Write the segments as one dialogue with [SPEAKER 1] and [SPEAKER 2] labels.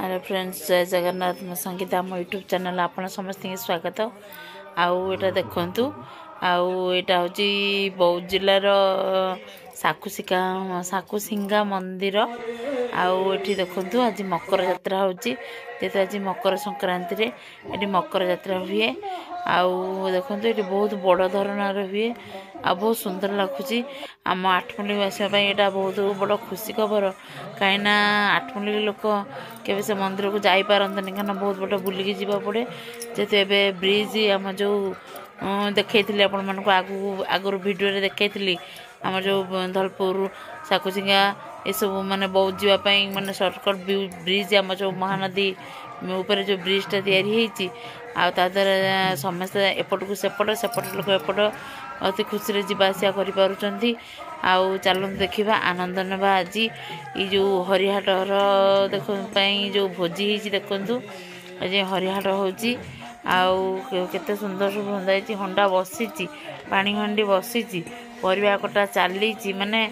[SPEAKER 1] Hello friends, जय जगन्नाथ। मो संगीता आम यूट्यूब चैनल आपण समस्त स्वागत। आउ एटा देखंतु आउ एटा होची बौद्ध जिलार साकुसिंगा मंदिर। आउ एठी देखंतु आज मकर यात्रा होची, जेते आज मकर संक्रांति रे एठी मकर यात्रा हुए। आउ देखंतु एठी बहुत बड़ धरणार हुए आ बहुत सुंदर लागुची। आम आठमुली वासिया एटा बहुत बड़ खुशी खबर, कहीं आठमुली लोक केबे से मंदिर को जाई पारंतनी, कारण बहुत बड़ बुलिकी जीवा पड़े। जेते एबे ब्रिज आम जो देखैथिली आपण मानको आगु वीडियो रे देखैथिली, आम जो धलपुर साकुसिंगा ए सब माने बौद्ध जीवा पई माने शॉर्टकट ब्रिज आम जो महानदी ऊपर जो ब्रिज टा तैयारी हेची। आ ता द्वारा समस्त एपट को सेपट लोक एपट अति खुशी रे जीवा आसिया करि पारुचंती। आउ चलते देखा आनंद नेबा। आज ये जो हरिहाटर देख जो भोजी होती देखु, आज हरिहाट होची। आउ केते सुंदर सब बंधाई, हंडा बसी पानी हंडी बसी परिवा कटा चली, माने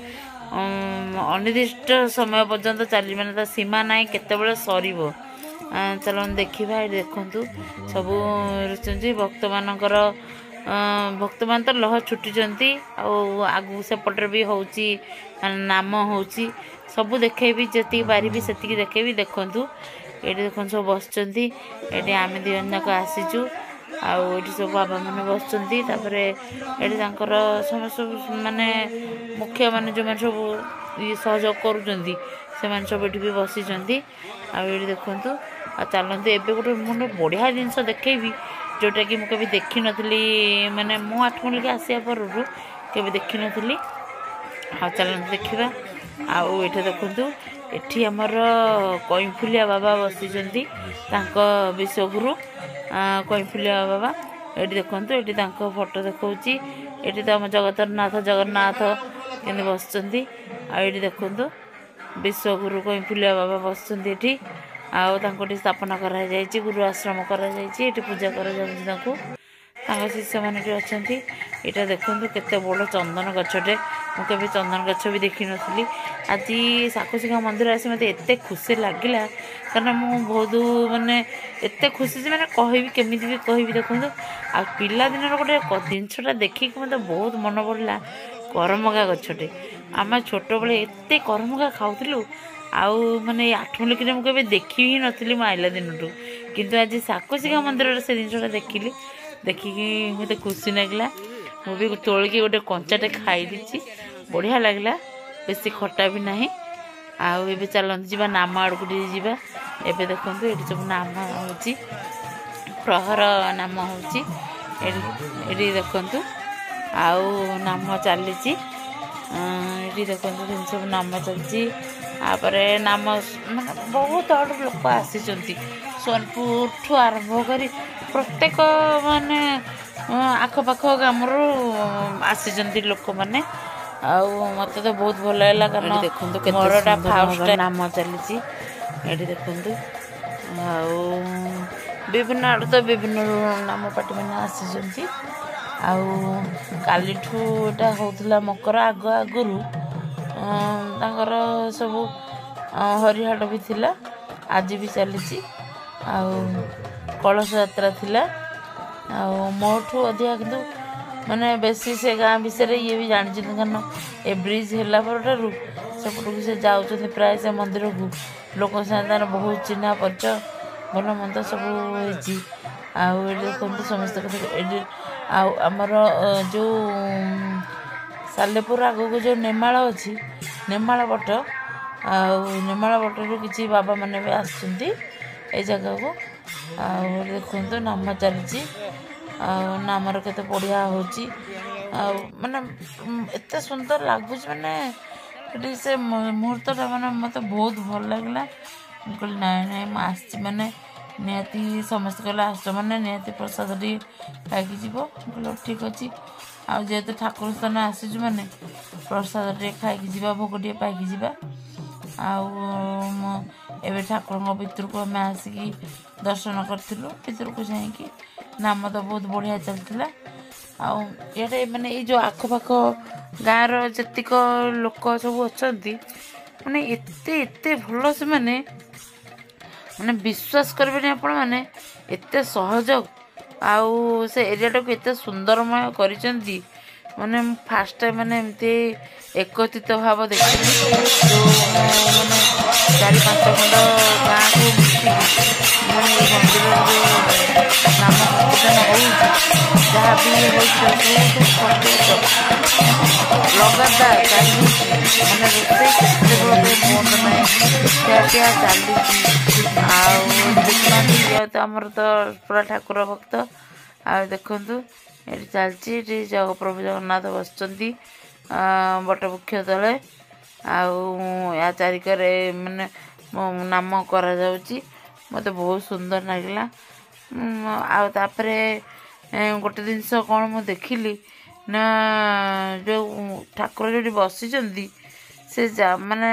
[SPEAKER 1] अनिर्दिष्ट समय पर्यंत चली, माने सीमा ना केते सर। चलो देखा देखु सब भक्त मानकर भक्त मान तो लह छुट्टी आगु सेपटे भी होची नाम होची सब देखेबी, जी पारि से देखेबी। देखु ये देखो सब बस आम दिजन जाक आसीचु। आठी सब बाबा मैंने बसुँच, समस्त माने मुखिया माने जो सब ये सहयोग करुँच सब ये बसी। आठी देखु चलते एवं गोटे मुझे बढ़िया जिनस देखेबी, जोटा कि मुझे देखी नी, माने मु आठमुल के आसिया पर केबे देखी नी। हाँ चलते देखा। आउ ये देखु एठी आमर कईफुलिया बाबा बसी, विश्वगुरु कईफुलिया बाबा। ये देखु ये फोटो देखा, ये तो आम जगन्नाथ के बस। आठी देखु विश्वगुरु कईफुलिया बाबा बस। आउे स्थापना कराई, गुरु आश्रम कराई, पूजा कर शिष्य मैंने अच्छा। यहाँ देखु केते बड़ चंदन गछटे, मुझे चंदन गछ भी देखी नी। आज साकुसिंगा मंदिर आसी मत एत खुशी लगिला, कारण मुझे बहुत माने एत खुशी मैंने कहि केमी भी कहि। देखु आ पिला दिन गोटे जिनसा देखिक मत बहुत मन पड़ा, करमगा गछटे। आम छोट बड़े एत करमगा खाऊलु। आउ माने आठमुलिक मुझे देखी ही नी आइला दिन, किंतु आज साकुसिंगा मंदिर से जिनसा देखिली, देखिकी मत खुशी लगला। मुझे तोलिकी गोटे कंचाटे खाई दी, बढ़िया लगला, बेसी खटा भी ना। आउ चलते जी नाम आड़ को जा। एबे देखो ये सब नाम हो प्रहर नाम हो देखु। आउ नाम चली देखो सब नाम चलती। नाम माने बहुत आड़ लोक आसी, सोनपुर ठू आरंभ कर प्रत्येक माने आखपाख गामर आसी लोक मैंने। मत तो बहुत भल है, कारण देखो मोरटा फास्ट नाम चली। ये देखु विभिन्न आड़ तो विभिन्न नाम पार्टी मैंने आसी। काली ठूटा होता मकर आगु सब हरिहाट भी थिला, आज भी चली। कलश यात्रा थिला। मोठू अधिका किंतु माने बेसी से गाँ विषय ये भी जानी, कारण ए ब्रिज है पर सेपटू से जाऊँ प्राय से मंदिर को लोक साथ बहुत चिन्हा परिचय भल मंद सब देखते समस्त। आमर जो सालेपुर आगू जो नेमाल अच्छी, नेमाल बट नेमाल बटर किसी बाबा मैंने भी आसुँच जगह को। देखु नाम चली, नामर केते बढ़िया होची। माने एत सुंदर लगुच, माने से मुहूर्त माने मत बहुत भल लगला। कहली ना ना आसी माने निहाती समस्त कहले आस मैंने निहाती प्रसाद टी खाई जीव बोलो ठीक अच्छे आउ जेहेतु ठाकुर स्थान आसीचु मैंने प्रसाद टे खाई जीवा भोग टे पाई जावा आवे ठाकुर भितर को आम आसिकी दर्शन करूँ भितर को जाकि नाम तो बहुत बढ़िया चलता आड़े माने ये जो आखपाख गाँव रतीक लोक सब अच्छा माने एते भल से माने विश्वास करें आपण मैंने एत सहयोग आउ से एरिया टाक एत सुंदरमय कर माने फास्ट टाइम माने एमती एकत्रित भाव देखी जो माने 4-5 खंड गाँव को माने मंदिर नाम कीर्तन जहाँ भी लगातार चली मैंने रोसे मोट ना ଖିଆପିଆ ଚାଲିଛି ଆଉ ଦେଖୁନାହାନ୍ତି ଯେହେତୁ ଆମର ତ ପୁରା ଠାକୁର ଭକ୍ତ ଆଉ ଦେଖନ୍ତୁ ଏଠି ଚାଲିଛି ଏଠି ପ୍ରଭୁ ଜଗନ୍ନାଥ ବସିଛନ୍ତି ବଟବୃକ୍ଷ ତଳେ ଆଉ ୟା ଚାରିକରେ ମାନେ ନାମ କରାଯାଉଛି ମୋତେ ବହୁତ ସୁନ୍ଦର ଲାଗିଲା ଆଉ ତାପରେ ଗୋଟେ ଜିନିଷ କ'ଣ ମୁଁ ଦେଖିଲି ନା ଯେଉଁ ଠାକୁର ଯେଉଁଠି ବସିଛନ୍ତି से माने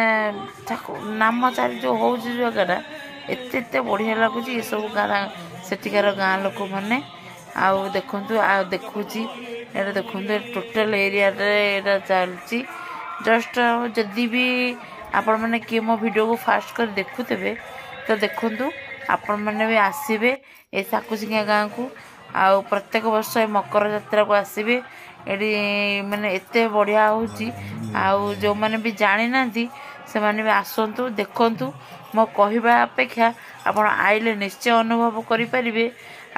[SPEAKER 1] नाम चारी जो हूँ जगह एत बढ़िया लगुच ये सब गाँ सेठिकार गाँ लोक मैंने आउ देखु देखुची ये देखु टोटाल एरिया चलती जस्ट जदि भी आपण मैंने किए मो वीडियो को फास्ट कर देखुवे तो देखु आपण मैंने भी आसबे ए साकुसिंगा गाँ को आउ प्रत्येक वर्ष मकर जात्रा को आसबे एटी माने एते बढ़िया होची आउ जो माने भी जानी नांती से माने भी आसंतु देखंतु मो कहिबा अपेक्षा आपण आइले निश्चय अनुभव करि परिबे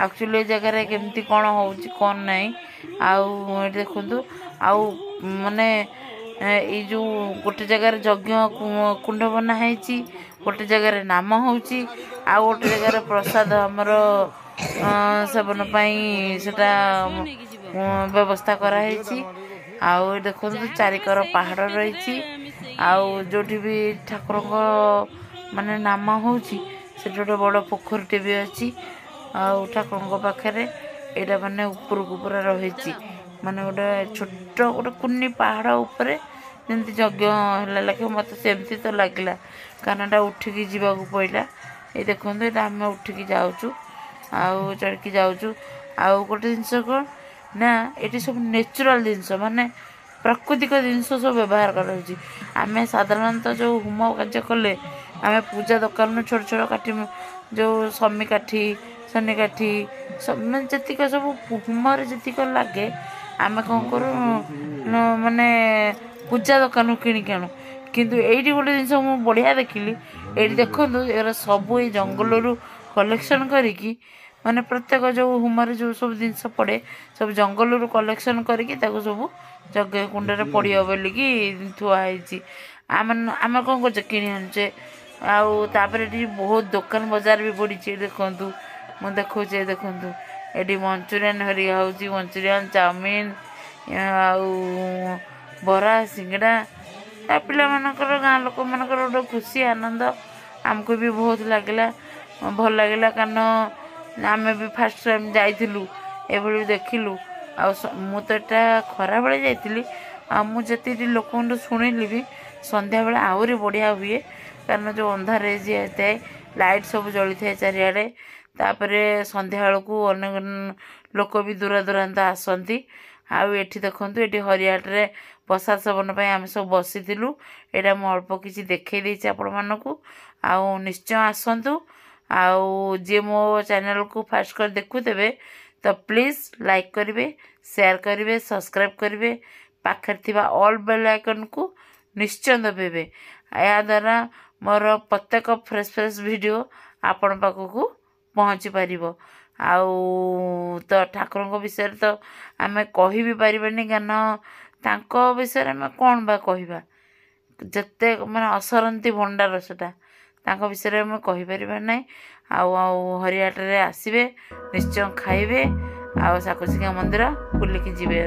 [SPEAKER 1] एक्चुअली जगह रे केमती कोन होची कोन नाही आउ देखंतु आउ माने ए जो गोटे जगह रे यज्ञ कुंड बना हैची गोटे जगह रे नाम होची आउ गोटे जगह रे प्रसाद हमर सेवन पाई सेटा व्यवस्था कराई आउ देखो चारिकर पहाड़ रही जो भी ठाकुर माने नाम होची से गोटे बड़ पोखरटे भी अच्छी आउ ठाकुर पाखे यहाँ माने उपरकू पूरा रही माने गोटे छोट गोटे कुन्नी पहाड़ उपरे जमी यज्ञ है लगे मत सेमती तो लगला कारण उठिकी जावाक पड़ा ये देखो ये आम उठिकी जाऊँ आउ चढ़ी जाऊँ आउ गोटे जिनस कौन ना ये सब नेचुरल जिनस माने प्राकृतिक जिनस सब व्यवहार कराऊँ आम साधारणतः जो होम कार्य कले आम पूजा दुकान छोट छोट काठी जो समी काठी शनि काठी सब जीक सब होम जीक लगे आम कौन करूँ माने पूजा दुकान किणिक आणु किंतु एठी गोटे जिनस मु बढ़िया देखिली ये देखो यार सब ये जंगल कलेक्शन करिकी माने प्रत्येक जो हुमारे जो सब जिनस पड़े सब जंगल कलेक्शन करके सब यज्ञ कुंड में पड़िया बोलिकी थुआई आम कौन कर किणी आनुचे आउे बहुत दुकान बजार भी पड़ी देखु मुझे देखुचे देखु ये मंचूरियन हरिया हो मंचूरियन चाउमिन आउ बरा सिंगड़ा पिला मानकर गाँ लोक मानकर गोटे खुशी आनंद आमको भी बहुत लगला भल लगला कारण आम भी फास्ट टाइम जाइलु ये देखिलु मु तो यहाँ खरा बेले जाइली मुझे लोक शुणिली भी संध्या बेले आहरी बढ़िया हुए कारण जो अंधार जाए लाइट सब जली थाए चारिआडे तापरे संध्या बेलू अनेक लोक भी दूर दूरांत आसती आउ एठी देखंतु एठी हरियाटे प्रसाद सेवन पे आम सब बसीलु एटा मु अल्प किसी देखई देछि आपण मानकु आउ निश्चय आसंतु आउ जे मो चैनल को फास्ट कर देखुतेबे तो प्लीज लाइक करिवे शेयर करिवे सब्सक्राइब करिवे पाखर थिबा ऑल बेल आइकन को निश्चय दबेबे या द्वारा मोर प्रत्येक फ्रेश फ्रेश वीडियो आपण पाखकु पहुँची पारिबो आउ तो ठाकुर विषय तो आम कहि भी पारिबानी कारण तांको विषय आम कौन बा कहबा जते माने असरंती भंडार सेटा तांको विषय आम कहि परिबा नै आउ हरियाटे आसीबे निश्चय खाइबे आउ साकुसिका मंदिर बुलिकी जिबे।